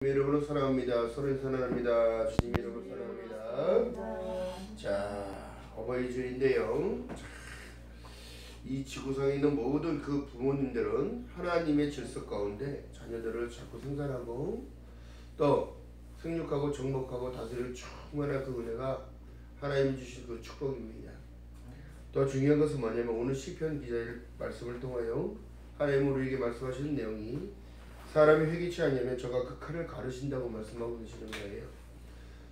여러분을 사랑합니다. 서로 사랑합니다. 주님 여러분 사랑합니다. 자, 어버이 주일인데요. 이 지구상에 있는 모든 그 부모님들은 하나님의 질서 가운데 자녀들을 자꾸 생산하고 또 생육하고 정복하고 다스릴 충만한 그 은혜가 하나님이 주신 그 축복입니다. 또 중요한 것은 뭐냐면 오늘 시편 기자의 말씀을 통하여 하나님은 우리에게 말씀하시는 내용이 사람이 회개치 않으면 저가 그 칼을 가르신다고 말씀하고 계시는 거예요.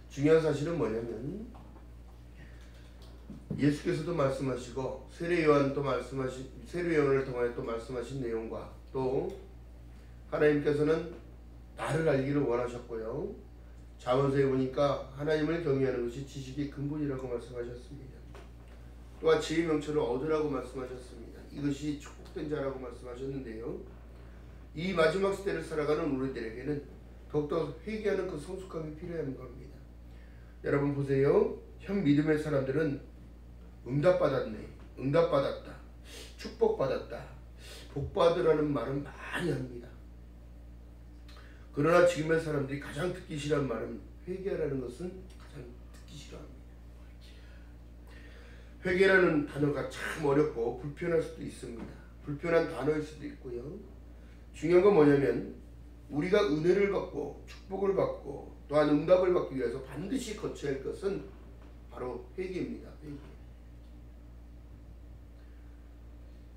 중요한 사실은 뭐냐면 예수께서도 말씀하시고 세례요한을 통하여 또 말씀하신 내용과 또 하나님께서는 나를 알기를 원하셨고요. 잠언서에 보니까 하나님을 경외하는 것이 지식의 근본이라고 말씀하셨습니다. 또한 지혜의 명철을 얻으라고 말씀하셨습니다. 이것이 축복된 자라고 말씀하셨는데요. 이 마지막 시대를 살아가는 우리들에게는 더욱더 회개하는 그 성숙함이 필요한 겁니다. 여러분 보세요. 현 믿음의 사람들은 응답받았네, 응답받았다, 축복받았다, 복받으라는 말은 많이 합니다. 그러나 지금의 사람들이 가장 듣기 싫어하는 말은 회개하라는 것은 가장 듣기 싫어합니다. 회개라는 단어가 참 어렵고 불편할 수도 있습니다. 불편한 단어일 수도 있고요. 중요한 건 뭐냐면 우리가 은혜를 받고 축복을 받고 또한 응답을 받기 위해서 반드시 거쳐야 할 것은 바로 회개입니다. 회개.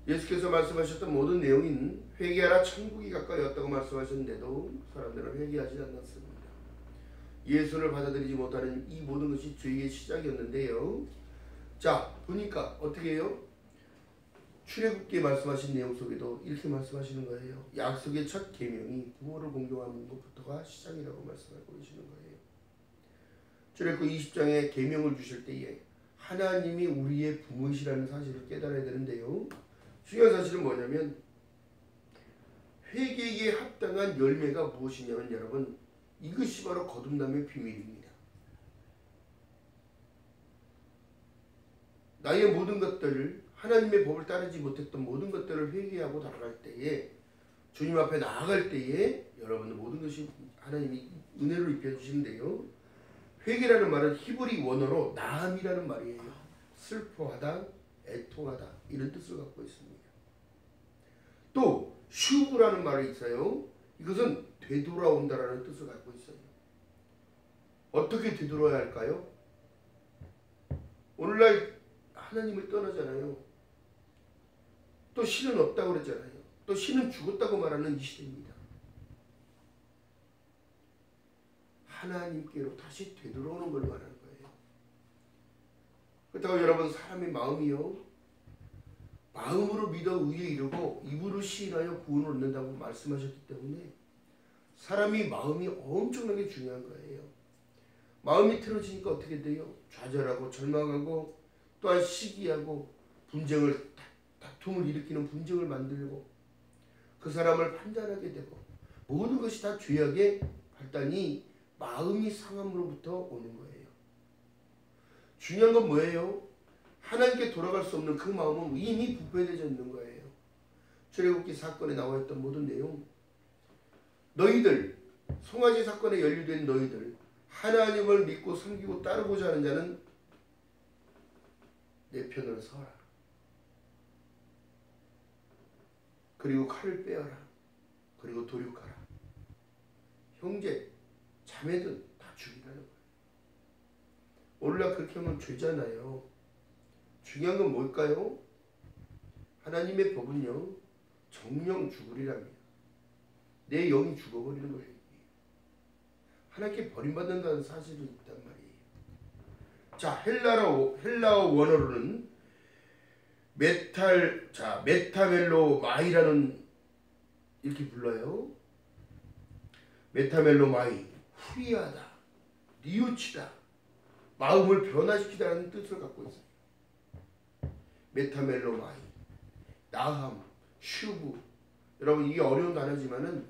예수께서 말씀하셨던 모든 내용인 회개하라 천국이 가까이 왔다고 말씀하셨는데도 사람들은 회개하지 않았습니다. 예수를 받아들이지 못하는 이 모든 것이 죄의 시작이었는데요. 자, 보니까 어떻게 해요? 출애굽기에 말씀하신 내용 속에도 이렇게 말씀하시는 거예요. 약속의 첫 계명이 부모를 공경하는 것부터가 시작이라고 말씀하고 계시는 거예요. 출애굽기 20장에 계명을 주실 때에 하나님이 우리의 부모이시라는 사실을 깨달아야 되는데요. 중요한 사실은 뭐냐면 회개에 합당한 열매가 무엇이냐면 여러분 이것이 바로 거듭남의 비밀입니다. 나의 모든 것들을 하나님의 법을 따르지 못했던 모든 것들을 회개하고 나아갈 때에 주님 앞에 나아갈 때에 여러분들 모든 것이 하나님이 은혜로 입혀주시는데요. 회개라는 말은 히브리 원어로 나함이라는 말이에요. 슬퍼하다, 애통하다 이런 뜻을 갖고 있습니다. 또 슈브라는 말이 있어요. 이것은 되돌아온다라는 뜻을 갖고 있어요. 어떻게 되돌아야 할까요? 오늘날 하나님을 떠나잖아요. 또 신은 없다고 그랬잖아요. 또 신은 죽었다고 말하는 이 시대입니다. 하나님께로 다시 되돌아오는 걸 말하는 거예요. 그렇다고 여러분 사람의 마음이요. 마음으로 믿어 의에 이르고 입으로 시인하여 구원을 얻는다고 말씀하셨기 때문에 사람이 마음이 엄청나게 중요한 거예요. 마음이 틀어지니까 어떻게 돼요? 좌절하고 절망하고 또한 시기하고 분쟁을 다툼을 일으키는 분쟁을 만들고 그 사람을 판단하게 되고 모든 것이 다 죄악의 발단이 마음이 상함으로부터 오는 거예요. 중요한 건 뭐예요? 하나님께 돌아갈 수 없는 그 마음은 이미 부패되어 있는 거예요. 출애굽기 사건에 나와 있던 모든 내용 너희들 송아지 사건에 연루된 너희들 하나님을 믿고 섬기고 따르고자 하는 자는 내 편을 서라. 그리고 칼을 빼어라. 그리고 도륙하라. 형제, 자매든 다 죽이라는 거예요. 오늘날 그렇게 하면 죄잖아요. 중요한 건 뭘까요? 하나님의 법은요. 정령 죽으리랍니다. 내 영이 죽어버리는 거예요. 하나님께 버림받는다는 사실이 있단 말이에요. 자, 헬라어 원어로는 메타멜로 마이라는 이렇게 불러요. 메타멜로 마이, 후리하다, 뉘우치다, 마음을 변화시키다는 뜻을 갖고 있어요. 메타멜로 마이, 나함, 슈브. 여러분 이게 어려운 단어지만은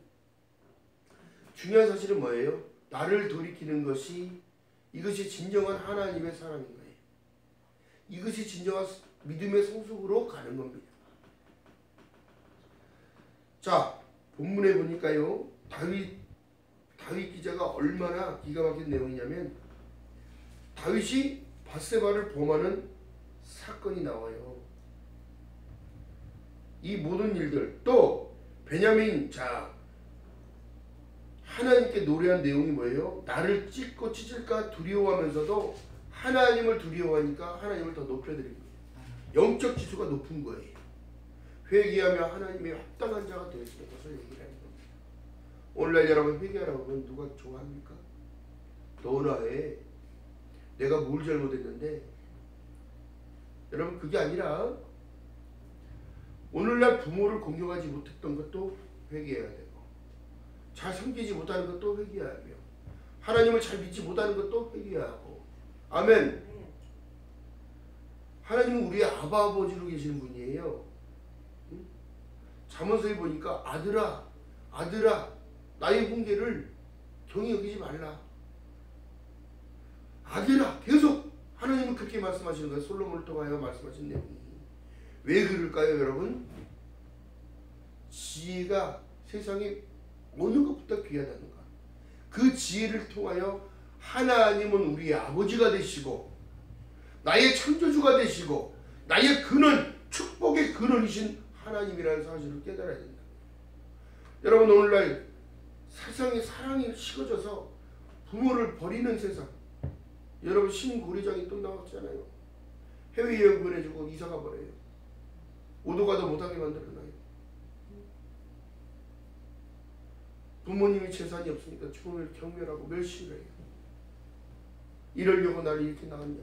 중요한 사실은 뭐예요? 나를 돌이키는 것이 이것이 진정한 하나님의 사랑인 거예요. 이것이 진정한 믿음의 성숙으로 가는 겁니다. 자, 본문에 보니까요. 다윗 기자가 얼마나 기가 막힌 내용이냐면 다윗이 밧세바를 범하는 사건이 나와요. 이 모든 일들 또 베냐민 자 하나님께 노래한 내용이 뭐예요? 나를 찢고 찢을까 두려워하면서도 하나님을 두려워하니까 하나님을 더 높여드린 거예요. 영적 지수가 높은 거예요. 회개하며 하나님의 합당한 자가 되었으면 것을 얘기를 하는 겁니다. 오늘날 여러분 회개하라고 하면 누가 좋아합니까? 너나 해. 내가 뭘 잘못했는데. 여러분 그게 아니라 오늘날 부모를 공경하지 못했던 것도 회개해야 되고 잘 섬기지 못하는 것도 회개하며 하나님을 잘 믿지 못하는 것도 회개해야 하고. 아멘. 하나님은 우리의 아바 아버지로 계시는 분이에요. 잠언서에 보니까 아들아 나의 훈계를 경히 여기지 말라. 아들아 계속 하나님은 그렇게 말씀하시는 거예요. 솔로몬을 통하여 말씀하신 내용이. 왜 그럴까요 여러분? 지혜가 세상에 어느 것보다 귀하다는가. 그 지혜를 통하여 하나님은 우리의 아버지가 되시고 나의 창조주가 되시고 나의 근원 축복의 근원이신 하나님이라는 사실을 깨달아야 된다. 여러분 오늘날 세상에 사랑이 식어져서 부모를 버리는 세상. 여러분 신고리장이 또 나왔잖아요. 해외여행 보내주고 이사가 버려요. 오도 가도 못하게 만들어놔요. 부모님이 재산이 없으니까 부모를 경멸하고 멸시를 해요. 이러려고 나를 이렇게 낳았냐.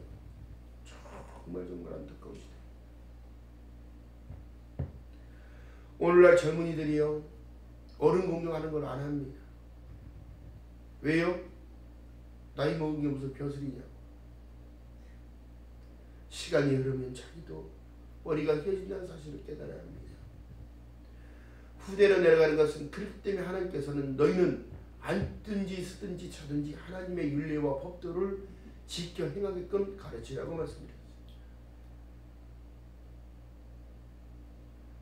정말 안타까운 시대. 오늘날 젊은이들이요 어른 공경하는 걸 안 합니다. 왜요? 나이 먹은 게 무슨 벼슬이냐고. 시간이 흐르면 자기도 머리가 휘어진다는 사실을 깨달아야 합니다. 후대로 내려가는 것은 그렇기 때문에 하나님께서는 너희는 앉든지 쓰든지 자든지 하나님의 율례와 법도를 지켜 행하게끔 가르치라고 말씀드렸습니다.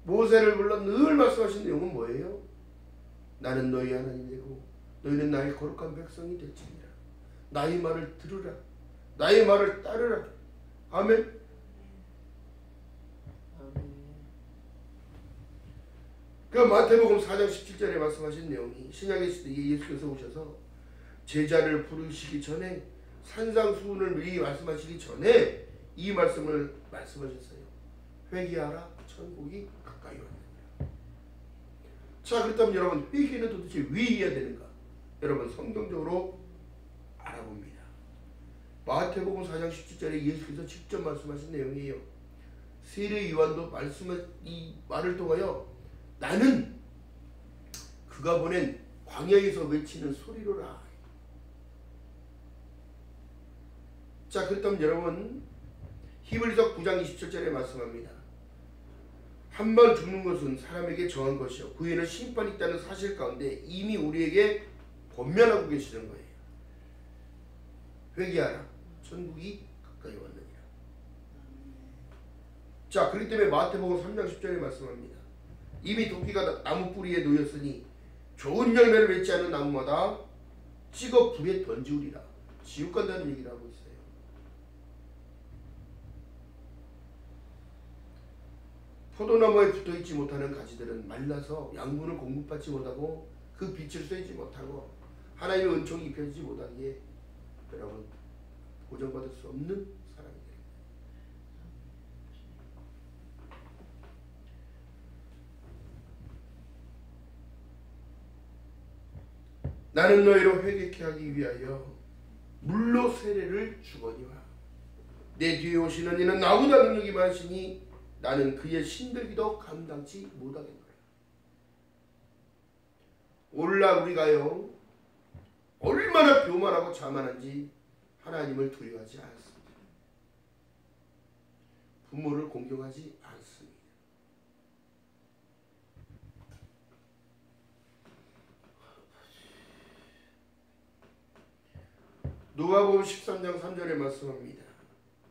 모세를 불러 늘 말씀하신 내용은 뭐예요? 나는 너희 하나님이 되고 너희는 나의 거룩한 백성이 될지니라. 나의 말을 들으라. 나의 말을 따르라. 아멘. 그 마태복음 4장 17절에 말씀하신 내용이 신약의 시대에 예수께서 오셔서 제자를 부르시기 전에 산상수훈을 미리 말씀하시기 전에 이 말씀을 말씀하셨어요. 회개하라 천국이 가까이 왔느니라. 자 그렇다면 여러분 회개는 도대체 왜 해야 되는가? 여러분 성경적으로 알아봅니다. 마태복음 4장 17절에 예수께서 직접 말씀하신 내용이에요. 세례 요한도 이 말을 통하여 나는 그가 보낸 광야에서 외치는 소리로라. 자 그렇다면 여러분 히브리서 9장 27절에 말씀합니다. 한 번 죽는 것은 사람에게 정한 것이요 그 후에는 심판이 있다는 사실 가운데 이미 우리에게 권면하고 계시는 거예요. 회개하라 천국이 가까이 왔느니라. 자 그렇기 때문에 마태복음 3장 10절에 말씀합니다. 이미 도끼가 나무 뿌리에 놓였으니 좋은 열매를 맺지 않는 나무마다 찍어 불에 던지우리라. 지옥 간다는 얘기를 하고 있어요. 포도나무에 붙어있지 못하는 가지들은 말라서 양분을 공급받지 못하고 그 빛을 쐬지 못하고 하나님의 은총이 입혀지지 못하기에 여러분 보전받을 수 없는 사람이 됩니다. 나는 너희로 회개케 하기 위하여 물로 세례를 주거니와 내 뒤에 오시는 이는 나보다 능력이 많으시니 나는 그의 신들기도 감당치 못하겠노라. 오늘날 우리가요 얼마나 교만하고 자만한지 하나님을 두려워하지 않습니다. 부모를 공경하지 않습니다. 누가복음 13장 3절에 말씀합니다.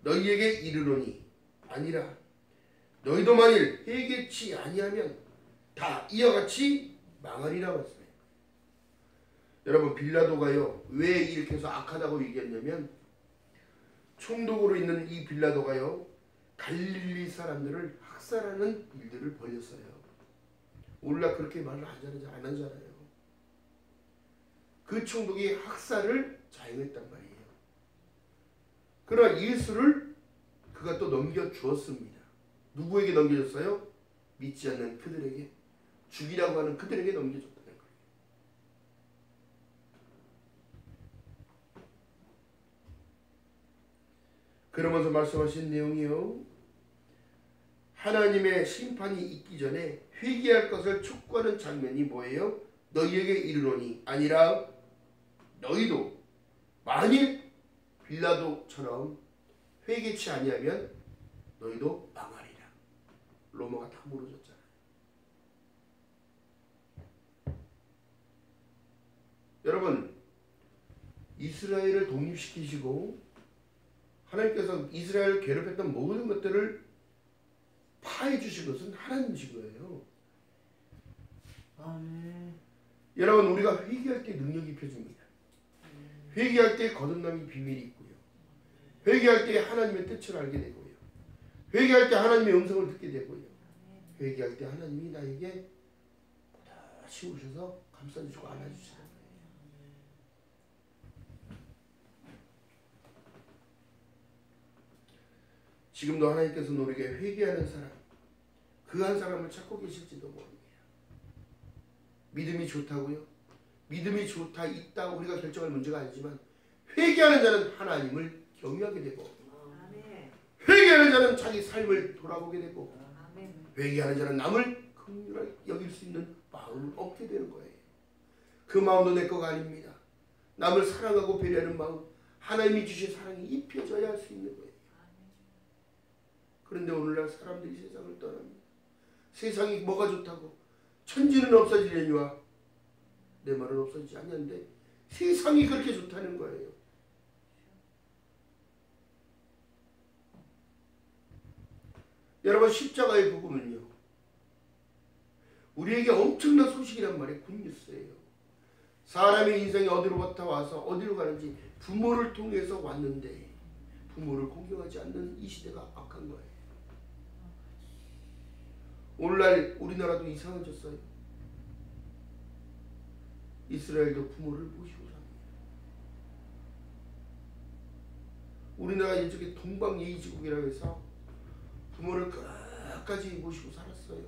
너희에게 이르노니 아니라 너희도 만일 회개치 아니하면 다 이와 같이 망하리라 말씀해요. 여러분 빌라도가요 왜 이렇게 해서 악하다고 얘기했냐면 총독으로 있는 이 빌라도가요 갈릴리 사람들을 학살하는 일들을 벌였어요. 오늘날 그렇게 말을 안 하잖아요. 그 총독이 학살을 자행했단 말이에요. 그러나 예수를 그가 또 넘겨주었습니다. 누구에게 넘겨줬어요? 믿지 않는 그들에게, 죽이라고 하는 그들에게 넘겨줬다는 거예요. 그러면서 말씀하신 내용이요, 하나님의 심판이 있기 전에 회개할 것을 촉구하는 장면이 뭐예요? 너희에게 이르노니 아니라 너희도 만일 빌라도처럼 회개치 아니하면 너희도 망하리라. 로마가 다 무너졌잖아요. 여러분 이스라엘을 독립시키시고 하나님께서 이스라엘을 괴롭혔던 모든 것들을 파해 주신 것은 하나님이신 거예요. 여러분 우리가 회개할 때 능력이 펴집니다. 회개할 때 거듭남의 비밀이 있고요. 회개할 때 하나님의 뜻을 알게 되고요. 회개할 때 하나님의 음성을 듣게 되고요. 회개할 때 하나님이 나에게 다시 오셔서 감싸주시고 안아주시는 거예요. 지금도 하나님께서는 우리에게 회개하는 사람, 그 한 사람을 찾고 계실지도 모릅니다. 믿음이 좋다고요? 믿음이 좋다, 있다 우리가 결정할 문제가 아니지만 회개하는 자는 하나님을 경외하게 되고 회개하는 자는 자기 삶을 돌아보게 되고 회개하는 자는 남을 긍휼하게 여길 수 있는 마음을 얻게 되는 거예요. 그 마음도 내 거가 아닙니다. 남을 사랑하고 배려하는 마음, 하나님이 주신 사랑이 입혀져야 할 수 있는 거예요. 그런데 오늘날 사람들이 세상을 떠납니다. 세상이 뭐가 좋다고? 천지는 없어지려니와 내 말은 없어지지 않는데 세상이 그렇게 좋다는 거예요. 여러분 십자가의 복음은요 우리에게 엄청난 소식이란 말이에요. 굿뉴스예요. 사람의 인생이 어디로부터 와서 어디로 가는지 부모를 통해서 왔는데 부모를 공경하지 않는 이 시대가 악한 거예요. 오늘날 우리나라도 이상해졌어요. 이스라엘도 부모를 모시고 삽니다. 우리나라가 이쪽에 동방예의지국이라고 해서 부모를 끝까지 모시고 살았어요.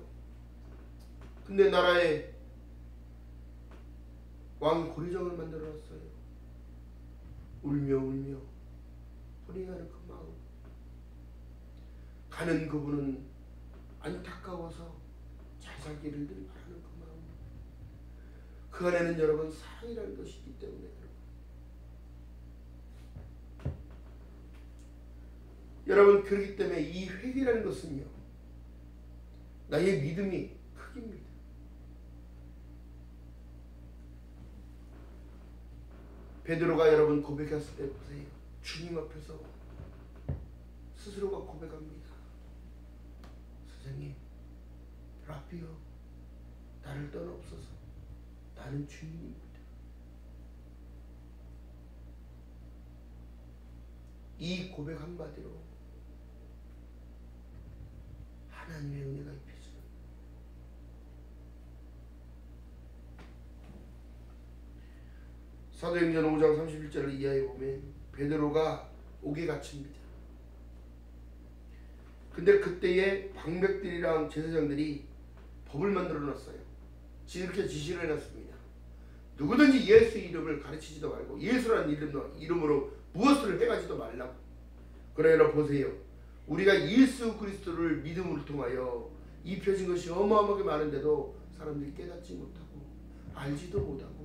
근데 나라에 왕이 고리정을 만들어놨어요. 울며 불행하는 그 마음. 가는 그분은 안타까워서 잘 살기를 늘 바라는 그 마음. 그 안에는 여러분 사랑이라는 것이 있기 때문에 여러분 그렇기 때문에 이 회개라는 것은요 나의 믿음이 크기입니다. 베드로가 여러분 고백했을 때 보세요. 주님 앞에서 스스로가 고백합니다. 선생님, 라비요, 나를 떠나옵소서. 나는 주인입니다. 이 고백 한마디로 하나님의 은혜가 입혀지는 사도행전 5장 31절을 이하에 보면 베드로가 옥에 갇힙니다. 근데 그때에 방백들이랑 제사장들이 법을 만들어 놨어요. 이렇게 지시를 해놨습니다. 누구든지 예수 이름을 가르치지도 말고 예수라는 이름으로 무엇을 해가지도 말라고. 그러나 보세요. 우리가 예수 그리스도를 믿음으로 통하여 입혀진 것이 어마어마하게 많은데도 사람들이 깨닫지 못하고 알지도 못하고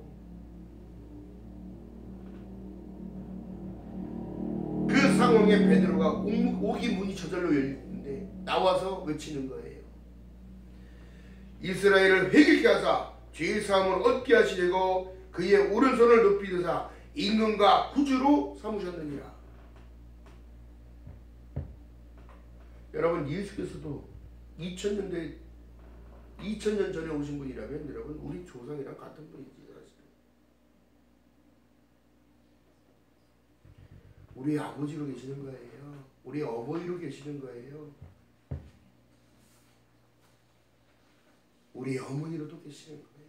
그 상황에 베드로가 옥이 문이 저절로 열리는데 나와서 외치는 거예요. 이스라엘을 회개케 하사 죄 사함을 얻게 하시려고 그의 오른손을 높이 드사 임금과 구주로 삼으셨느니라. 여러분 예수께서도 2000년 전에 오신 분이라면 여러분 우리 조상이랑 같은 분이지 사실은. 우리 아버지로 계시는 거예요. 우리 어머니로 계시는 거예요. 우리 어머니로도 계시는 거예요.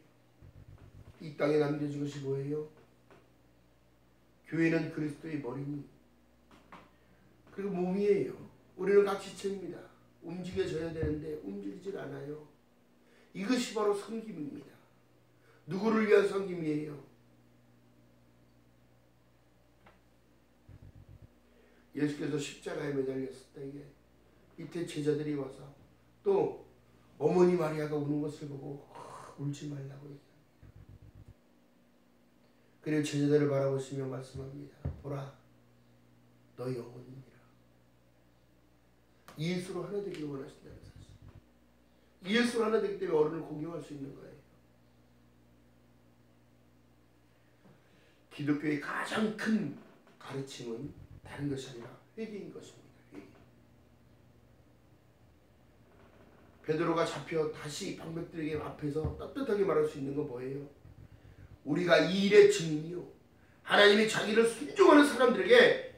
이 땅에 남겨진 것이 뭐예요? 교회는 그리스도의 머리니 그리고 몸이에요. 우리는 각지체입니다. 움직여져야 되는데 움직이질 않아요. 이것이 바로 섬김입니다. 누구를 위한 섬김이에요? 예수께서 십자가에 매달렸을 때에 밑에 제자들이 와서 또 어머니 마리아가 우는 것을 보고 울지 말라고 얘기합니다. 그리고 제자들을 바라보시며 말씀합니다. 보라, 너희 어머니니라. 예수로 하나 되기를 원하신다는 사실. 예수로 하나 되기 때문에 어른을 공경할 수 있는 거예요. 기독교의 가장 큰 가르침은 다른 것이 아니라 회개인 것입니다. 회개. 베드로가 잡혀 다시 방백들에게 앞에서 따뜻하게 말할 수 있는 건 뭐예요? 우리가 이 일의 증인이요, 하나님이 자기를 순종하는 사람들에게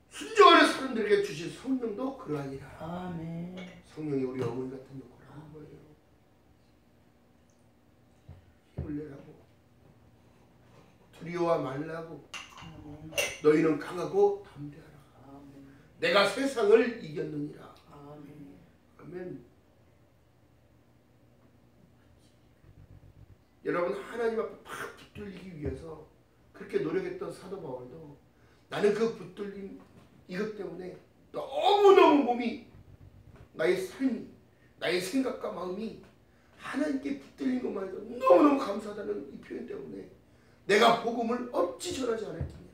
순종하는 사람들에게 주신 성령도 그러하니라. 아멘. 성령이 우리 어머니 같은 역할을 하는 거예요. 힘을 내라고, 두려워 말라고. 아멘. 너희는 강하고 담대하라. 아멘. 내가 세상을 이겼느니라. 아멘. 아멘. 여러분, 하나님 앞에 팍 붙들리기 위해서 그렇게 노력했던 사도 바울도 나는 그 붙들림 이것 때문에 너무너무 몸이, 나의 삶이, 나의 생각과 마음이 하나님께 붙들린 것만 해도 너무너무 감사하다는 이 표현 때문에 내가 복음을 어찌 전하지 않았겠냐.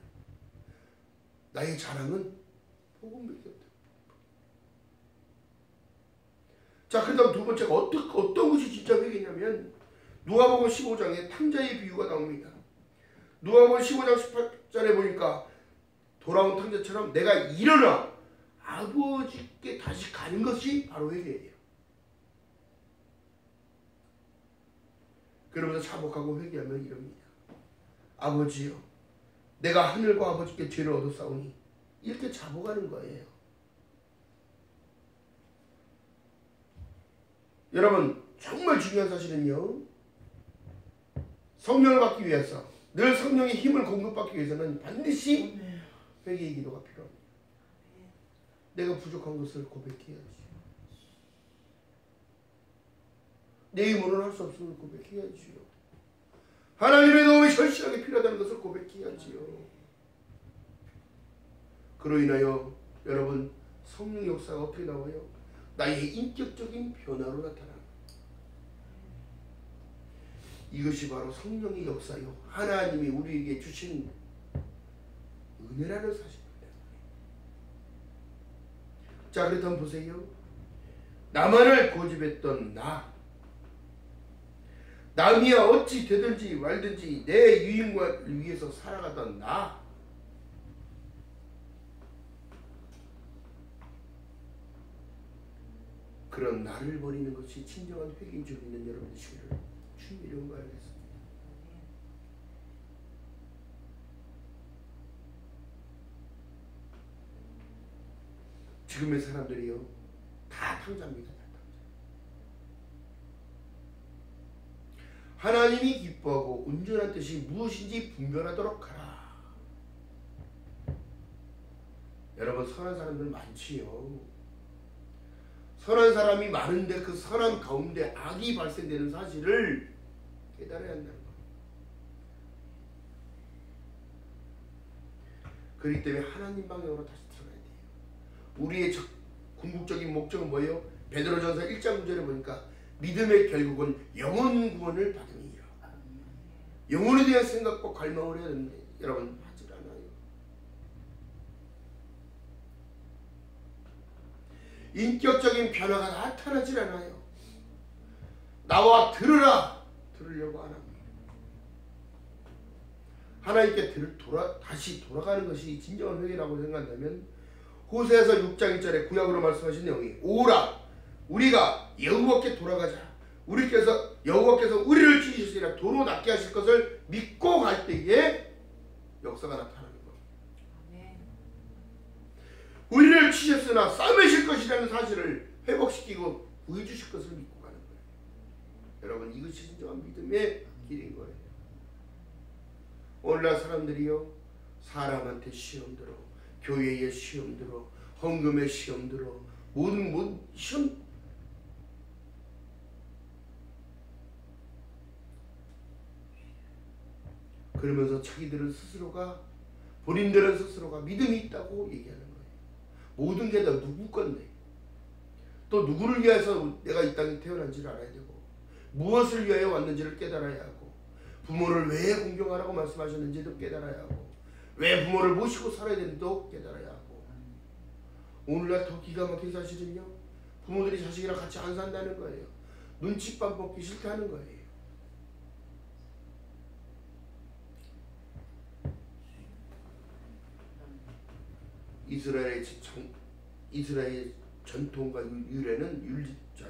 나의 자랑은 복음밖에 없다. 자, 그 다음 두 번째가 어떤 것이 진짜 회개냐면 누가복음 15장에 탕자의 비유가 나옵니다. 누가복음 15장 18절에 보니까 돌아온 탕자처럼 내가 일어나 아버지께 다시 가는 것이 바로 회개예요. 그러면서 자복하고 회개하면 이럽니다. 아버지요, 내가 하늘과 아버지께 죄를 얻었사오니, 이렇게 자복하는 거예요. 여러분, 정말 중요한 사실은요, 성령을 받기 위해서, 늘 성령의 힘을 공급받기 위해서는 반드시 회개의 기도가 필요합니다. 내가 부족한 것을 고백해야지. 내 힘으로는 할 수 없음을 고백해야지요. 하나님의 도움이 절실하게 필요하다는 것을 고백해야지요. 그로 인하여 여러분, 성령 역사가 어떻게 나와요? 나의 인격적인 변화로 나타납니다. 이것이 바로 성령의 역사요, 하나님이 우리에게 주신 은혜라는 사실입니다. 자, 그렇다면 보세요. 나만을 고집했던 남이야 어찌 되든지 말든지 내 유익을 위해서 살아가던 그런 나를 버리는 것이 진정한 회개인 줄 믿는 여러분 되시기를 주님 이름으로 알겠습니다. 지금의 사람들이요, 다 탕자입니다. 하나님이 기뻐하고 온전한 뜻이 무엇인지 분별하도록 하라. 여러분, 선한 사람들 많지요. 선한 사람이 많은데 그 선한 가운데 악이 발생되는 사실을 깨달아야 한다는 거예요. 그렇기 때문에 하나님 방향으로 다시 들어가야 돼요. 우리의 궁극적인 목적은 뭐예요? 베드로전서 1장 9절에 보니까 믿음의 결국은 영혼 구원을 받음이니라. 영혼에 대한 생각과 갈망을 해야 되는데 여러분, 하지 않아요. 인격적인 변화가 나타나질 않아요. 나와 들으려고 안 합니다. 하나님께 다시 돌아가는 것이 진정한 회개라고 생각한다면 호세아서 6장 1절에 구약으로 말씀하신 내용이 오라, 우리가 여호와께 돌아가자. 여호와께서 우리를 지으시리라. 도로 낫게 하실 것을 믿고 갈 때에 역사가 나타나는 겁니다. 아멘. 우리를 치셨으나 싸매실 것이라는 사실을 회복시키고 구해 주실 것을 믿고 가는 거예요. 여러분, 이것이 진정한 믿음의 길인 거예요. 오늘날 사람들이요, 사람한테 시험 들어, 교회에 시험 들어, 헌금에 시험 들어, 모든 시험, 그러면서 자기들은 스스로가, 본인들은 스스로가 믿음이 있다고 얘기하는 거예요. 모든 게 다 누구 건데, 또 누구를 위해서 내가 이 땅에 태어난지를 알아야 되고, 무엇을 위하여 왔는지를 깨달아야 하고, 부모를 왜 공경하라고 말씀하셨는지도 깨달아야 하고, 왜 부모를 모시고 살아야 되는지도 깨달아야 하고. 오늘날 더 기가 막힌 사실은요, 부모들이 자식이랑 같이 안 산다는 거예요. 눈칫밥 먹기 싫다는 거예요. 이스라엘의 전통과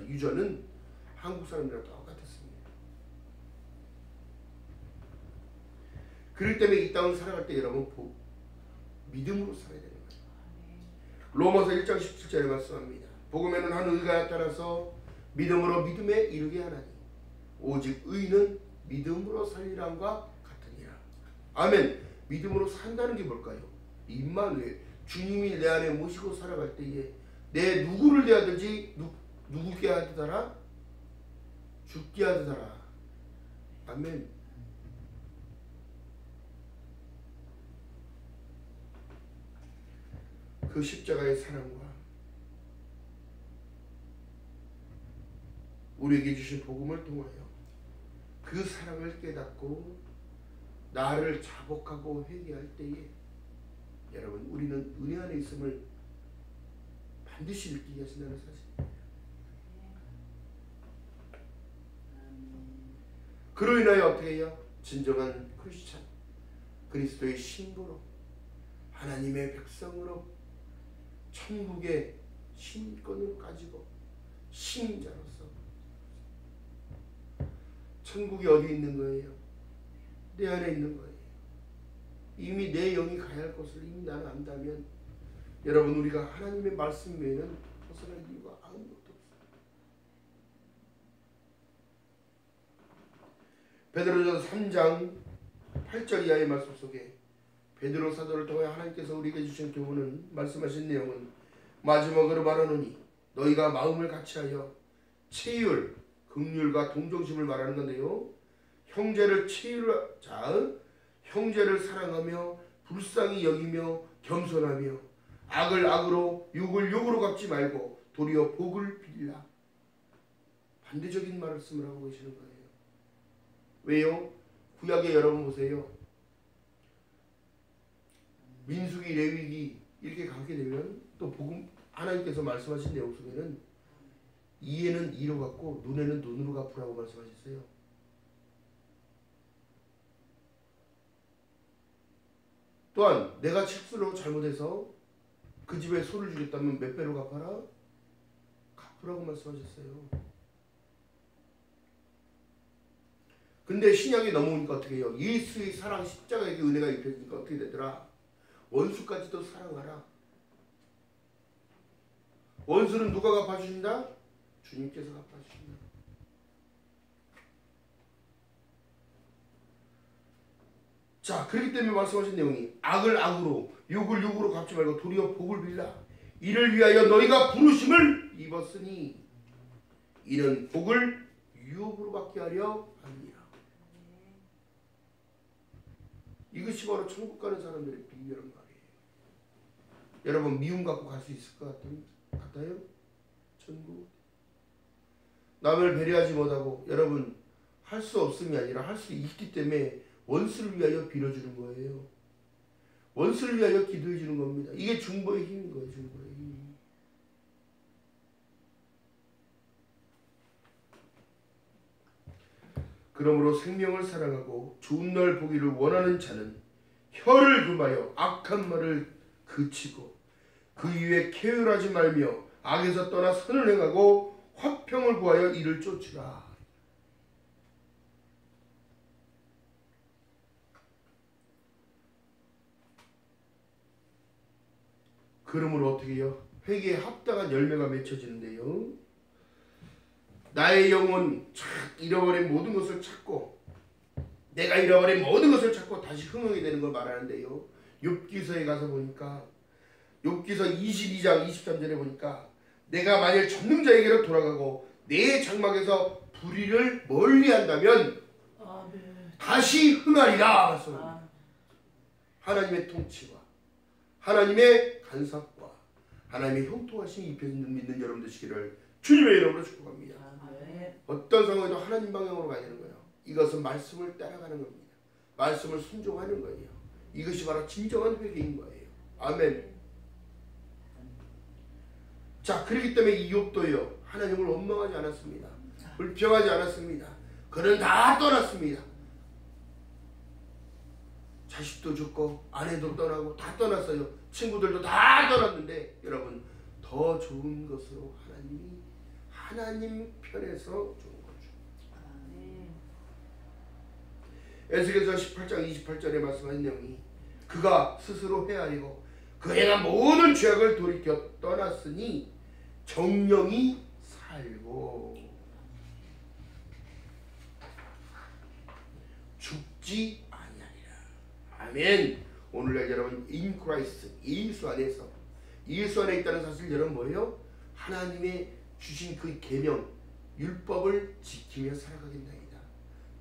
유전은 한국 사람들이랑 똑같았습니다. 그렇기 때문에 이 땅을 살아갈 때 여러분 믿음으로 살아야 되는 거예요. 로마서 1장 17절에 말씀합니다. 복음에는 한 의가 나타나서 믿음으로 믿음에 이르게 하나니 오직 의는 믿음으로 살리람과 같으니라. 아멘. 믿음으로 산다는 게 뭘까요? 임마누엘, 주님이 내 안에 모시고 살아갈 때에 내 누구를 대하든지 누구게 하더라? 죽게 하더라. 아멘. 그 십자가의 사랑과 우리에게 주신 복음을 통하여 그 사랑을 깨닫고 나를 자복하고 회개할 때에 여러분, 우리는 은혜 안에 있음을 반드시 느끼게 하신다는 사실입니다. 그로 인하여 어떻게 해요? 진정한 크리스찬, 그리스도의 신부로, 하나님의 백성으로, 천국의 신권을 가지고 신자로서. 천국이 어디 있는 거예요? 내 안에 있는 거예요. 이미 내 영이 가야 할 곳을 이미 나는 안다면 여러분, 우리가 하나님의 말씀 외에는 벗어날 이유가 아무것도 없어요. 베드로전서 3장 8절 이하의 말씀 속에 베드로 사도를 통해 하나님께서 우리에게 주신 교훈은, 말씀하신 내용은 마지막으로 말하노니 너희가 마음을 같이하여 체휼, 긍휼과 동정심을 말하는 건데요, 형제를 형제를 사랑하며 불쌍히 여기며 겸손하며 악을 악으로 욕을 욕으로 갚지 말고 도리어 복을 빌라. 반대적인 말씀을 하고 계시는 거예요. 왜요? 구약에 여러분 보세요. 민수기, 레위기 이렇게 가게 되면 또 복음, 하나님께서 말씀하신 내용 속에는 이에는 이로 갚고 눈에는 눈으로 갚으라고 말씀하셨어요. 또한 내가 실수로 잘못해서 그 집에 소를 주겠다면 몇 배로 갚아라? 갚으라고 말씀하셨어요. 근데 신약에 넘어오니까 어떻게 해요? 예수의 사랑, 십자가에게 은혜가 입혀지니까 어떻게 되더라? 원수까지도 사랑하라. 원수는 누가 갚아주신다? 주님께서 갚아주신다. 자, 그렇기 때문에 말씀하신 내용이 악을 악으로 욕을 욕으로 갚지 말고 도리어 복을 빌라. 이를 위하여 너희가 부르심을 입었으니 이는 복을 유업으로 받게 하려 함이라. 이것이 바로 천국 가는 사람들의 비결한 말이에요. 여러분, 미움 갖고 갈 수 있을 것 같아요? 천국? 남을 배려하지 못하고 여러분, 할 수 없음이 아니라 할 수 있기 때문에 원수를 위하여 빌어주는 거예요. 원수를 위하여 기도해 주는 겁니다. 이게 중보의 힘인 거예요. 중보의 힘. 그러므로 생명을 사랑하고 좋은 날 보기를 원하는 자는 혀를 금하여 악한 말을 그치고 그 위에 계율하지 말며 악에서 떠나 선을 행하고 화평을 구하여 이를 쫓으라. 그러므로 어떻게 해요? 회개에 합당한 열매가 맺혀지는데요. 나의 영혼 잃어버린 모든 것을 찾고 내가 잃어버린 모든 것을 찾고 다시 흥하게 되는 걸 말하는데요. 욥기서에 가서 보니까 욥기서 22장 23절에 보니까 내가 만일 전능자에게로 돌아가고 내 장막에서 불의를 멀리한다면 다시 흥하리라. 하나님의 통치와 하나님의 간섭과 하나님의 형통하심이 입혀진 믿는 여러분 되시기를 주님의 이름으로 축복합니다. 어떤 상황에도 하나님 방향으로 가야 되는 거예요. 이것은 말씀을 따라가는 겁니다. 말씀을 순종하는 거예요. 이것이 바로 진정한 회개인 거예요. 아멘. 자, 그렇기 때문에 이 욥도요 하나님을 원망하지 않았습니다. 불평하지 않았습니다. 그는 다 떠났습니다. 자식도 죽고 아내도 떠나고 다 떠났어요. 친구들도 다 떠났는데 여러분 더 좋은 것으로 하나님 편에서 좋은 거죠. 에스겔서 18장 28절에 말씀하신 내용이 그가 스스로 헤아리고 그 행한 모든 죄악을 돌이켜 떠났으니 정령이 살고 죽지 아니하리라. 아멘. 오늘날 여러분 in Christ 예수 안에서 예수 안에 있다는 사실 여러분 뭐예요? 하나님의 주신 그 계명 율법을 지키며 살아가겠나이다.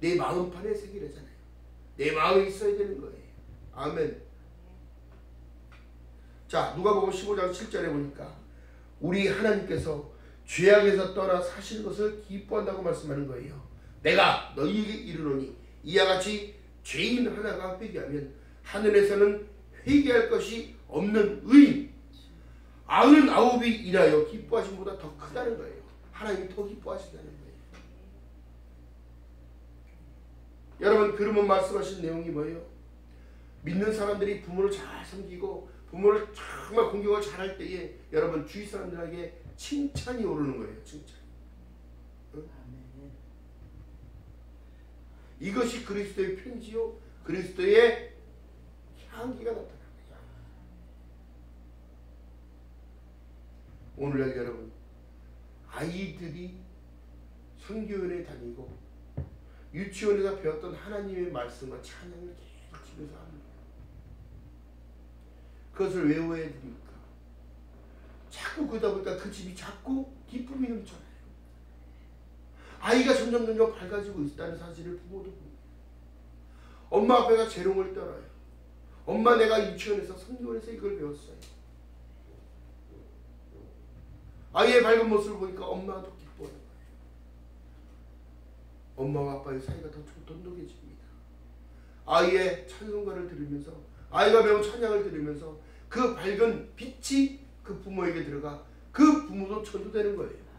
내 마음판에 새기려잖아요. 내 마음에 있어야 되는 거예요. 아멘. 자, 누가복음 15장 7절에 보니까 우리 하나님께서 죄악에서 떠나 사실 것을 기뻐한다고 말씀하는 거예요. 내가 너희에게 이르노니 이와 같이 죄인 하나가 회개하면 하늘에서는 회개할 것이 없는 의인 99이 인하여 기뻐하심보다 더 크다는 거예요. 하나님이 더 기뻐하신다는 거예요. 여러분 그러면 말씀하신 내용이 뭐예요? 믿는 사람들이 부모를 잘 섬기고 부모를 정말 공경을 잘할 때에 여러분 주위 사람들에게 칭찬이 오르는 거예요. 칭찬. 응? 이것이 그리스도의 편지요 그리스도의 향기가 나타납니다. 오늘날 여러분 아이들이 선교원에 다니고 유치원에서 배웠던 하나님의 말씀과 찬양을 계속 집에서 합니다. 그것을 왜 외워야 됩니까? 자꾸 그러다 보니까 그 집이 자꾸 기쁨이 넘쳐나요. 아이가 점점 밝아지고 있다는 사실을 부모도 봅니다. 엄마 아빠가 재롱을 떨어요. 엄마 내가 유치원에서 선교원에서 이걸 배웠어요. 아이의 밝은 모습을 보니까 엄마도 기뻐하는 거예요. 엄마와 아빠의 사이가 더 돈독해집니다. 아이의 찬송가를 들으면서 아이가 배운 찬양을 들으면서 그 밝은 빛이 그 부모에게 들어가 그 부모도 천도되는 거예요.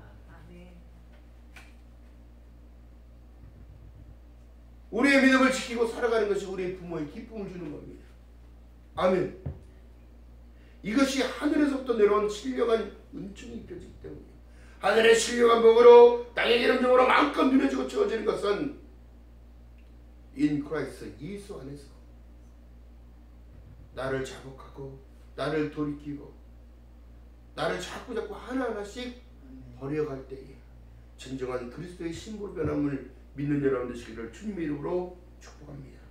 우리의 믿음을 지키고 살아가는 것이 우리의 부모의 기쁨을 주는 겁니다. 아멘. 이것이 하늘에서부터 내려온 신령한 은총이 입혀지기 때문이에요. 하늘의 신령한 복으로 땅의 기름짐으로 마음껏 누려지고 채워지는 것은 in Christ 예수 안에서 나를 자복하고 나를 돌이키고 나를 자꾸 하나하나씩 버려갈 때에 진정한 그리스도의 신부로 변함을 믿는 여러분 되시기를 주님의 이름으로 축복합니다.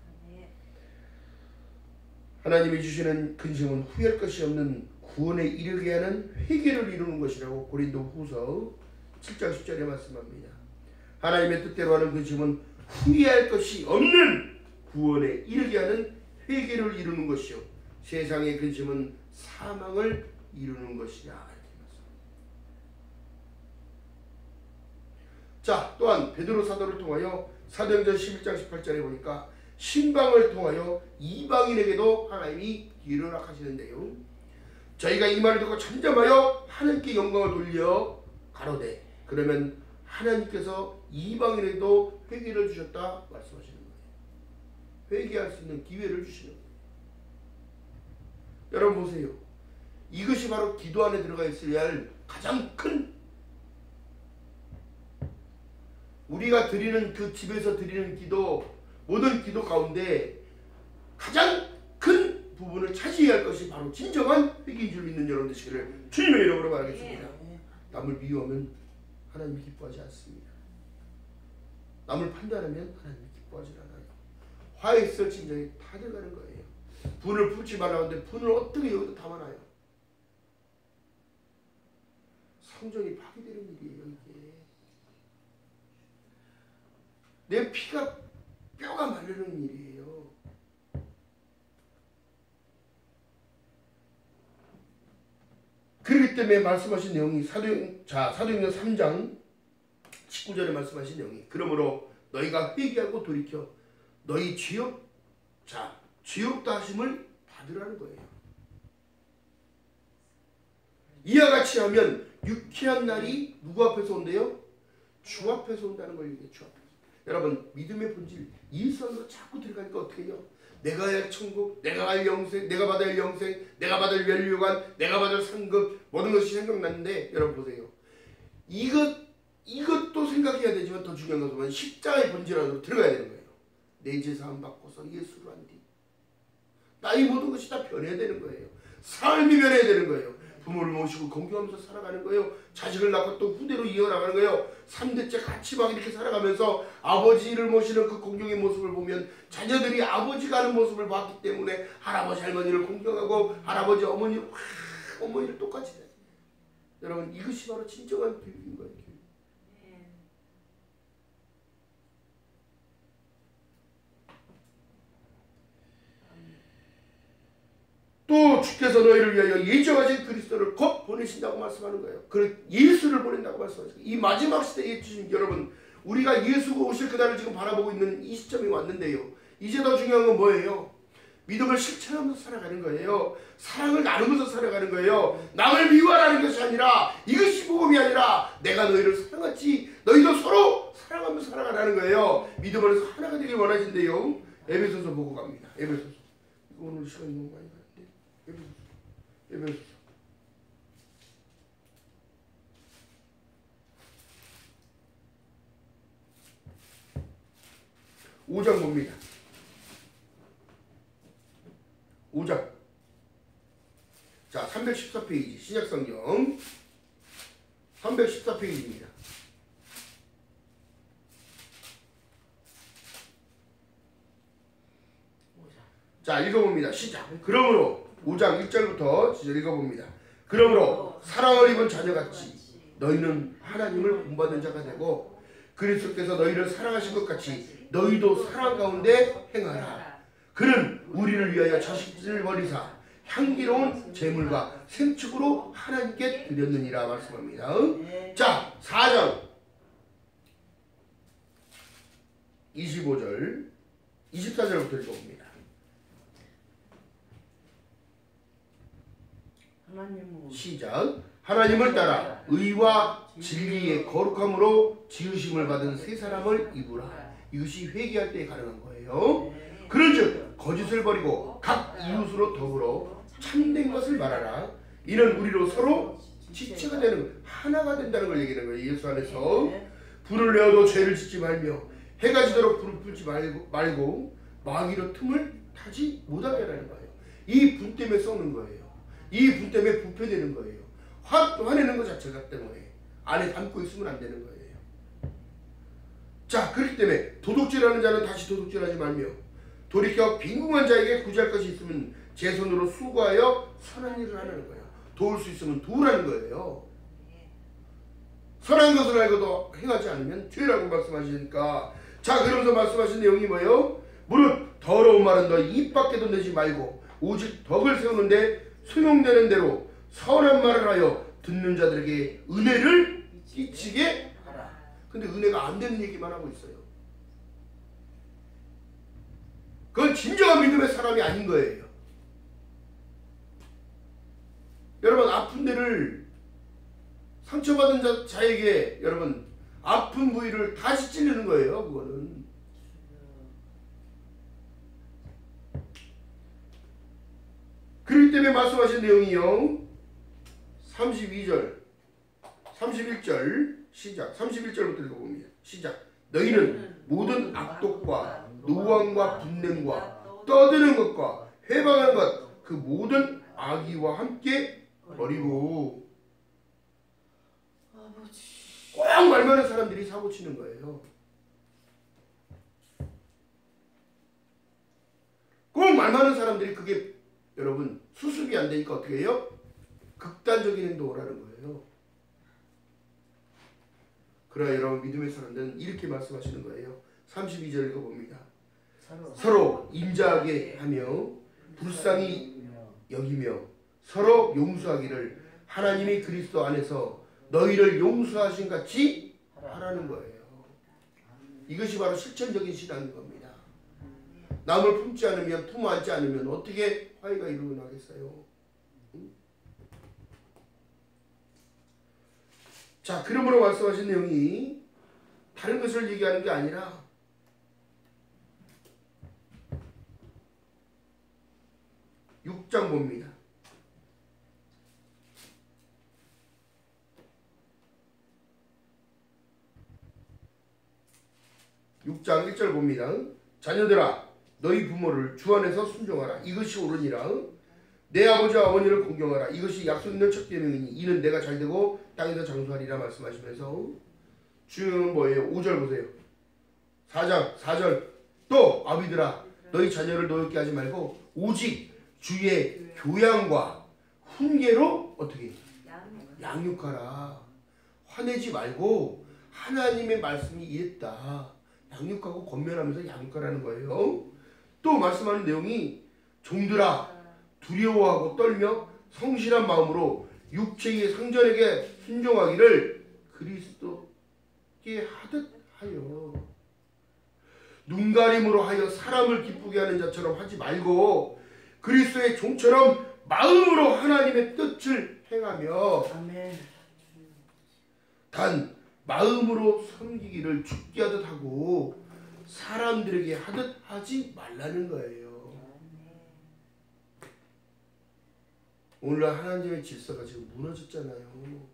하나님이 주시는 근심은 후회할 것이 없는 구원에 이르게 하는 회개를 이루는 것이라고 고린도후서 7장 10절에 말씀합니다. 하나님의 뜻대로 하는 근심은 후회할 것이 없는 구원에 이르게 하는 회개를 이루는 것이요 세상의 근심은 사망을 이루는 것이라. 자, 또한 베드로 사도를 통하여 사도행전 11장 18절에 보니까 신방을 통하여 이방인에게도 하나님이 기회를 허락하시는데요. 저희가 이 말을 듣고 잠잠하여 하나님께 영광을 돌려 가로되 그러면 하나님께서 이방인에게도 회개를 주셨다 말씀하시는 거예요. 회개할 수 있는 기회를 주시는 거예요. 여러분 보세요. 이것이 바로 기도 안에 들어가 있어야 할 가장 큰 우리가 드리는 그 집에서 드리는 기도 모든 기도 가운데 가장 큰 부분을 차지해야 할 것이 바로 바로 진정한 회개인 줄 믿는 여러분 되시기를 주님의 이름으로 바라겠습니다. 남을 미워하면 하나님이 기뻐하지 않습니다. 남을 판단하면 하나님이 기뻐하지 않아요. 화해 있을 진정이 다 들어가는 거예요. 분을 품지 말라고 하는데 분을 어떻게 여기다 담아놔요? 성전이 파괴되는 일이에요. 이게 내 피가 뼈가 마르는 일이에요. 그렇기 때문에 말씀하신 내용이 사도행전 3장 19절에 말씀하신 내용이 그러므로 너희가 회개하고 돌이켜 너희 죄없다 하심을 받으라는 거예요. 이와 같이 하면 유쾌한 날이 누구 앞에서 온대요? 주 앞에서 온다는 걸 얘기해요. 주 앞에서. 여러분 믿음의 본질 예수 안으로 자꾸 들어가니까 어떻게 해요? 내가 할 천국, 내가 할 영생, 내가 받을 영생, 내가 받을 면류관, 내가 받을 상급 모든 것이 생각나는데 여러분 보세요. 이것도 생각해야 되지만 더 중요한 것은 십자가의 본질 안으로 들어가야 되는 거예요. 내 죄사함 받고서 예수로 한 뒤 나의 모든 것이 다 변해야 되는 거예요. 삶이 변해야 되는 거예요. 부모를 모시고 공경하면서 살아가는 거예요. 자식을 낳고 또 후대로 이어나가는 거예요. 3대째 같이 막 이렇게 살아가면서 아버지를 모시는 그 공경의 모습을 보면 자녀들이 아버지가 하는 모습을 봤기 때문에 할아버지 할머니를 공경하고 할아버지 어머니를 똑같이 해요. 여러분 이것이 바로 진정한 교육인 거예요. 교육. 또 주께서 너희를 위하여 예정하신 그리스도를 곧 보내신다고 말씀하는 거예요. 그 예수를 보낸다고 말씀하시고 이 마지막 시대에 주신 여러분 우리가 예수가 오실 그날을 지금 바라보고 있는 이 시점이 왔는데요. 이제 더 중요한 건 뭐예요? 믿음을 실천하면서 살아가는 거예요. 사랑을 나누면서 살아가는 거예요. 남을 미워하라는 것이 아니라 이것이 복음이 아니라 내가 너희를 사랑하지 너희도 서로 사랑하면서 살아가라는 거예요. 믿음으로 하나가 되길 원하신대요. 에베소서 보고 갑니다. 에베소서. 오늘 시간이 너무 많이 가는데 에베소서 5장 봅니다. 5장. 자, 314페이지 신약성경 314페이지입니다. 자, 읽어봅니다. 시작. 그러므로 5장 1절부터 읽어봅니다. 그러므로 사랑을 입은 자녀같이 너희는 하나님을 본받는 자가 되고 그리스도께서 너희를 사랑하신 것 같이 너희도 사랑 가운데 행하라. 그는 우리를 위하여 자식을 버리사 향기로운 제물과 생축으로 하나님께 드렸느니라 말씀합니다. 자, 4장 25절 24절부터 읽어봅니다. 시작. 하나님을 따라 의와 진리의 거룩함으로 지으심을 받은 새 사람을 입으라. 이것이 회개할 때 가능한 거예요. 그런즉 거짓을 버리고 각 이웃으로 더불어 참된 것을 말하라. 이는 우리로 서로 지체가 되는 하나가 된다는 걸 얘기하는 거예요. 예수 안에서 불을 내어도 죄를 짓지 말며 해가 지도록 불을 풀지 말고 마귀로 틈을 타지 못하게 하라는 거예요. 이 분 때문에 썩는 거예요. 이 분 때문에 부패되는 거예요. 화내는 것 자체가 때문에 안에 담고 있으면 안 되는 거예요. 자, 그렇기 때문에 도둑질하는 자는 다시 도둑질하지 말며 돌이켜 빈궁한 자에게 구제할 것이 있으면 제 손으로 수고하여 선한 일을 하라는 거예요. 도울 수 있으면 도우라는 거예요. 선한 것을 알고도 행하지 않으면 죄라고 말씀하시니까, 자, 그러면서 말씀하신 내용이 뭐예요? 무릇 더러운 말은 너 입 밖에도 내지 말고 오직 덕을 세우는데 소용되는 대로 선한 말을 하여 듣는 자들에게 은혜를 끼치게 하라. 근데 은혜가 안 되는 얘기만 하고 있어요. 그건 진정한 믿음의 사람이 아닌 거예요. 여러분, 아픈 데를 상처받은 자에게 여러분 아픈 부위를 다시 찌르는 거예요. 그거는 그렇기 때문에 말씀하신 내용이요, 32절 31절 시작. 31절부터 읽어봅니다. 시작. 너희는 모든 악독과 노함과 분냄과 떠드는 것과 회방하는 것 그 모든 마귀와 함께 버리고. 아버지. 꼭 말 많은 사람들이 사고 치는 거예요. 꼭 말 많은 사람들이 그게 여러분 수습이 안 되니까 어떻게 해요? 극단적인 행동을 하는 거예요. 그러나 여러분 믿음의 사람들은 이렇게 말씀하시는 거예요. 32절 읽어봅니다. 서로 인자하게 하며 불쌍히 여기며 서로 용서하기를 하나님이 그리스도 안에서 너희를 용서하신 같이 하라는 거예요. 이것이 바로 실천적인 신앙인 겁니다. 남을 품지 않으면, 품어 안지 않으면 어떻게 화해가 일어나겠어요? 응? 자, 그러므로 말씀하신 내용이 다른 것을 얘기하는 게 아니라 6장 봅니다. 6장 1절 봅니다. 자녀들아 너희 부모를 주 안에서 순종하라. 이것이 옳으니라. 내 아버지와 어머니를 공경하라. 이것이 약속 있는 첫 계명이니 이는 내가 잘되고 땅에서 장수하리라 말씀하시면서 주는 뭐예요? 5절 보세요. 4장 4절 또 아비들아 너희 자녀를 노엽게 하지 말고 오직 주의 교양과 훈계로 어떻게 양육하라. 화내지 말고 하나님의 말씀이 이랬다. 양육하고 권면하면서 양육하라는 거예요. 또 말씀하는 내용이 종들아 두려워하고 떨며 성실한 마음으로 육체의 상전에게 순종하기를 그리스도께 하듯 하여 눈가림으로 하여 사람을 기쁘게 하는 자처럼 하지 말고 그리스도의 종처럼 마음으로 하나님의 뜻을 행하며 아멘. 단 마음으로 섬기기를 죽게 하듯 하고 사람들에게 하듯 하지 말라는 거예요. 오늘날 하나님의 질서가 지금 무너졌잖아요.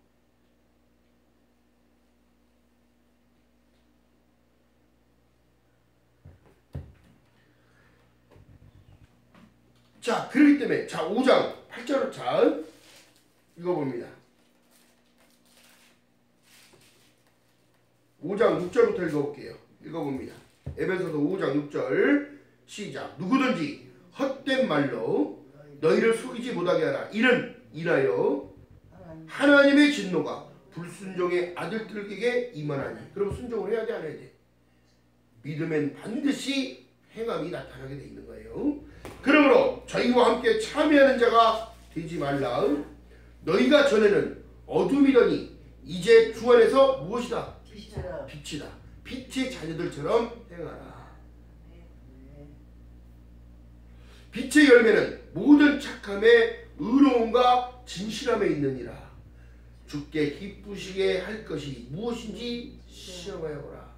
자, 그렇기 때문에 자 5장 8절을 잘 읽어봅니다. 5장 6절부터 읽어볼게요. 읽어봅니다. 에베소서 5장 6절 시작. 누구든지 헛된 말로 너희를 속이지 못하게 하라. 이는 인하여 하나님의 진노가 불순종의 아들들에게 임하나니. 그럼 순종을 해야 돼 안 해야 돼? 믿으면 반드시 행함이 나타나게 돼 있는 거예요. 그러므로 저희와 함께 참여하는 자가 되지 말라. 너희가 전에는 어둠이더니 이제 주 안에서 무엇이다? 빛이다. 빛의 자녀들처럼 행하라. 빛의 열매는 모든 착함에 의로움과 진실함에 있느니라. 주께 기쁘시게 할 것이 무엇인지 시험하여 보라.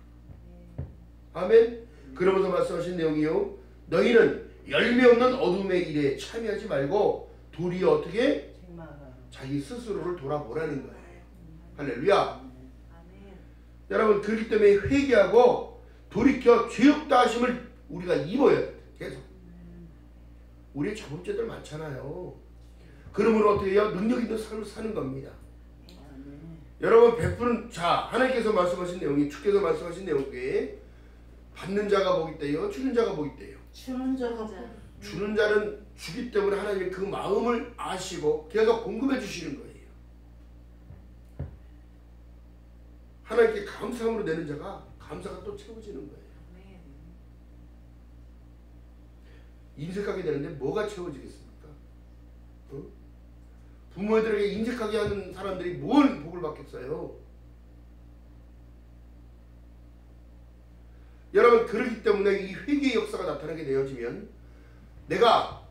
아멘. 그러면서 말씀하신 내용이요. 너희는 열매 없는 어둠의 일에 참여하지 말고 도리어 어떻게? 자기 스스로를 돌아보라는 거예요. 할렐루야. 여러분 그렇기 때문에 회개하고 돌이켜 죄 없다 하심을 우리가 입어야 돼. 계속. 우리의 자범죄들 많잖아요. 그러므로 어떻게 해요? 능력 있는 삶을 사는 겁니다. 여러분 베푸는 자 하나님께서 말씀하신 내용이 주께서 말씀하신 내용에 받는 자가 복이 있대요. 주는 자가 복이 있대요. 주는 자는 주기 때문에 하나님이 그 마음을 아시고 계속 공급해 주시는 거예요. 하나님께 감사함으로 내는 자가 감사가 또 채워지는 거예요. 인색하게 되는데 뭐가 채워지겠습니까? 어? 부모들에게 인색하게 하는 사람들이 뭔 복을 받겠어요? 여러분 그렇기 때문에 이 회개의 역사가 나타나게 되어지면 내가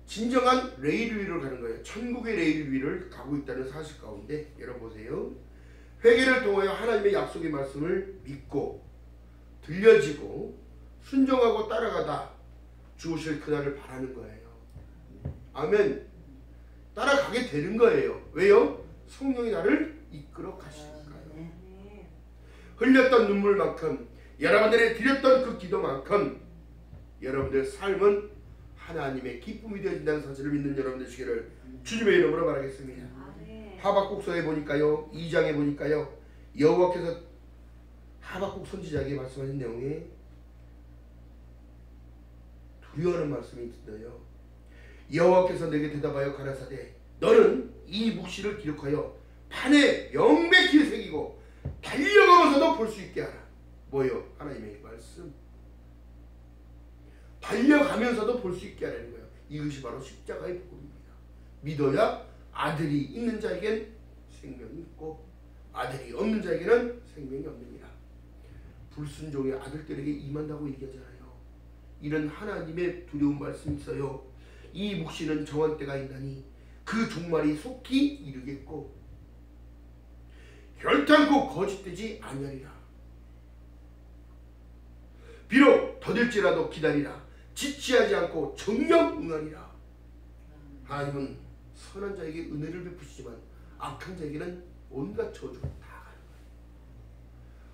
진정한 레일 위를 가는 거예요. 천국의 레일 위를 가고 있다는 사실 가운데 여러분 보세요. 회개를 통하여 하나님의 약속의 말씀을 믿고 들려지고 순종하고 따라가다 주오실 그날을 바라는 거예요. 아멘. 따라가게 되는 거예요. 왜요? 성령이 나를 이끌어 가시니까요. 흘렸던 눈물만큼 여러분들이 드렸던 그 기도만큼 여러분들의 삶은 하나님의 기쁨이 되어진다는 사실을 믿는 여러분 되시기를 주님의 이름으로 바라겠습니다. 하박국서에 보니까요, 2장에 보니까요, 여호와께서 하박국 선지자에게 말씀하신 내용에 두려워하는 말씀이 있어요. 여호와께서 내게 대답하여 가라사대 너는 이 묵시를 기록하여 판에 명백히 새기고 달려가면서도 볼 수 있게 하라. 뭐요? 하나님의 말씀. 달려가면서도 볼 수 있게 하라는 거예요. 이것이 바로 십자가의 복음입니다. 믿어야 아들이 있는 자에겐 생명이 있고 아들이 없는 자에게는 생명이 없느니라. 불순종의 아들들에게 임한다고 얘기하잖아요. 이런 하나님의 두려운 말씀이 있어요. 이 묵시는 정할 때가 있나니 그 종말이 속히 이르겠고 결탄코 거짓되지 아니하리라. 비록 더딜지라도 기다리라. 지체하지 않고 정령 응하리라. 하나님은 선한 자에게 은혜를 베푸시지만 악한 자에게는 온갖 저주가 다 가는 거예요.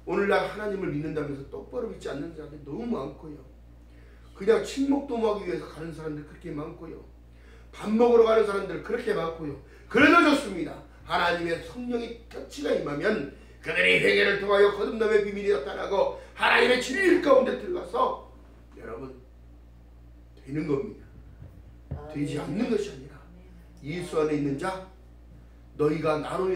오늘날 하나님을 믿는다면서 똑바로 믿지 않는 자들이 너무 많고요. 그냥 친목도모하기 위해서 가는 사람들 그렇게 많고요. 밥 먹으러 가는 사람들 그렇게 많고요. 그래도 좋습니다. 하나님의 성령이 터치가 임하면 그들이 회개를 통하여 거듭남의 비밀이 나타나고 하나님의 진리 가운데 들어가서 여러분 되는 겁니다. 되지 않는 것이 아니라 예수 안에 있는 자 너희가 나로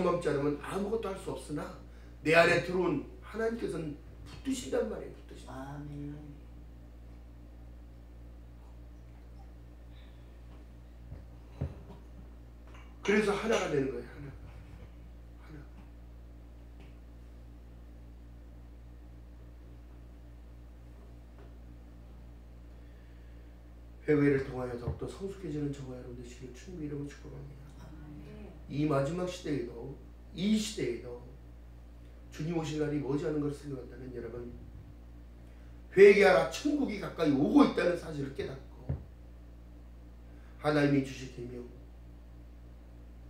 맘지 않으면 아무것도 할 수 없으나 내 안에 들어온 하나님께서는 붙드신단 말이에요. 붙드신다. 아멘. 그래서 하나가 되는 거예요. 하나. 회개를 통하여 더욱더 성숙해지는 저와 여러분 되시길 주님의 이름으로 축복합니다. 이 마지막 시대에도 이 시대에도 주님 오실 날이 머지않은 것을 생각한다면 여러분 회개하라 천국이 가까이 오고 있다는 사실을 깨닫고 하나님이 주실 계명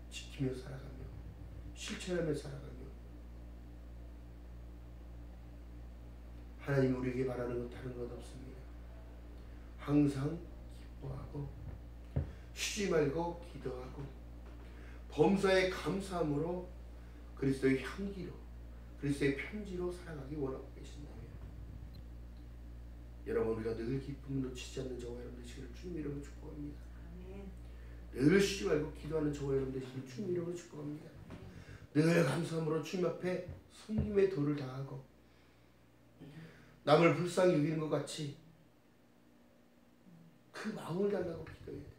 지키며 살아가며 실천하며 살아가며 하나님이 우리에게 바라는 것 다른 것 없습니다. 항상 기뻐하고 쉬지 말고 기도하고 범사에 감사함으로 그리스도의 향기로 그리스도의 편지로 살아가기 원하고 계신다면 여러분 우리가 늘 기쁨을 놓치지 않는 저와 여러분 되시기를 주님 이름으로 축복합니다. 늘 쉬지 말고 기도하는 저와 여러분 되시기를 주님 이름으로 축복합니다. 늘 감사함으로 주님 앞에 섬김의 도를 다하고 남을 불쌍히 여기는 것 같이 그 마음을 달라고 기도해야 돼요.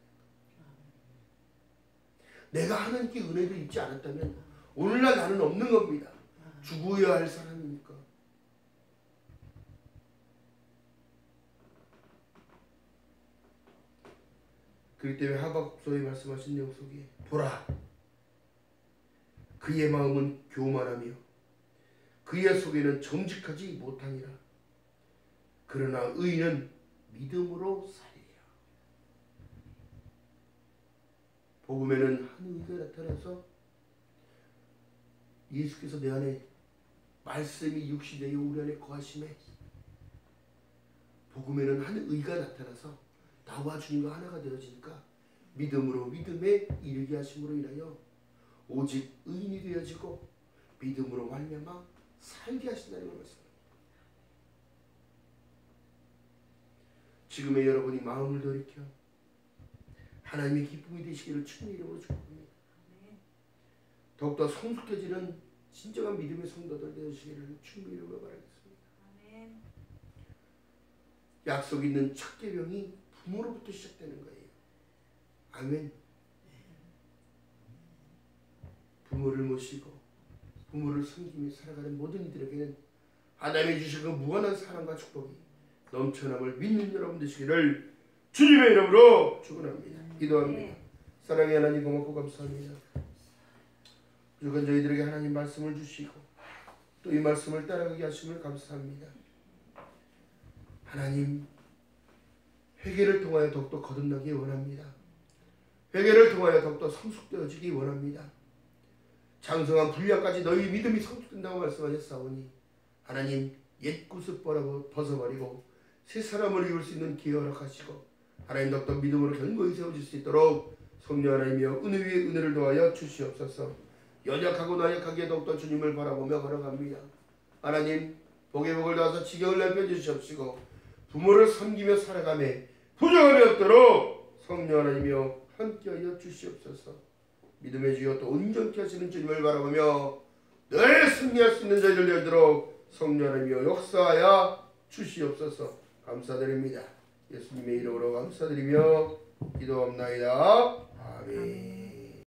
내가 하나님께 은혜를 입지 않았다면 오늘날 나는 없는 겁니다. 죽어야 할 사람이니까. 그렇기 때문에 하박국서에 말씀하신 내용 속에 보라 그의 마음은 교만하며 그의 속에는 정직하지 못하니라. 그러나 의인은 믿음으로 살리라. 복음에는 한 의가 나타나서 예수께서 내 안에 말씀이 육신되어 우리 안에 거하심에 복음에는 한 의가 나타나서 나와 주님과 하나가 되어지니까 믿음으로 믿음에 이르게 하심으로 인하여 오직 의인이 되어지고 믿음으로 말미암아 살게 하신다는 걸 말씀합니다. 지금의 여러분이 마음을 돌이켜 하나님의 기쁨이 되시기를 주님의 이름으로 축복합니다. 더욱더 성숙해지는 진정한 믿음의 성도들 되시기를 주님의 이름으로 바라겠습니다. 약속 있는 첫 계명이 부모로부터 시작되는 거예요. 아멘. 부모를 모시고 부모를 섬기며 살아가는 모든 이들에게는 하나님이 주신 그 무한한 사랑과 축복이 넘쳐남을 믿는 여러분 되시기를 주님의 이름으로 축원합니다. 기도합니다. 사랑의 하나님 고맙고 감사합니다. 부족한 저희들에게 하나님 말씀을 주시고 또 이 말씀을 따라가게 하심을 감사합니다. 하나님 회개를 통하여 더욱더 거듭나기 원합니다. 회개를 통하여 더욱더 성숙되어지기 원합니다. 장성한 분량까지 너희 믿음이 성숙된다고 말씀하셨사오니 하나님 옛 구습 벗어버리고 새 사람을 이룰 수 있는 기회 허락하시고 하나님 덕도 믿음으로 견고히 세워질 수 있도록 성령 하나님이여 은혜 위에 은혜를 더하여 주시옵소서. 연약하고 나약하게 더욱더 주님을 바라보며 걸어갑니다. 하나님 복의 복을 더하사 지경을 넓혀 주시옵시고 부모를 섬기며 살아가매 부정함이 없도록 성령 하나님이여 함께하여 주시옵소서. 믿음의 주여 또 온전케 하시는 주님을 바라보며 늘 승리할 수 있는 저희들 되도록 성령 하나님이여 역사하여 주시옵소서. 감사드립니다. 예수님의 이름으로 감사드리며 기도합나이다. 아멘.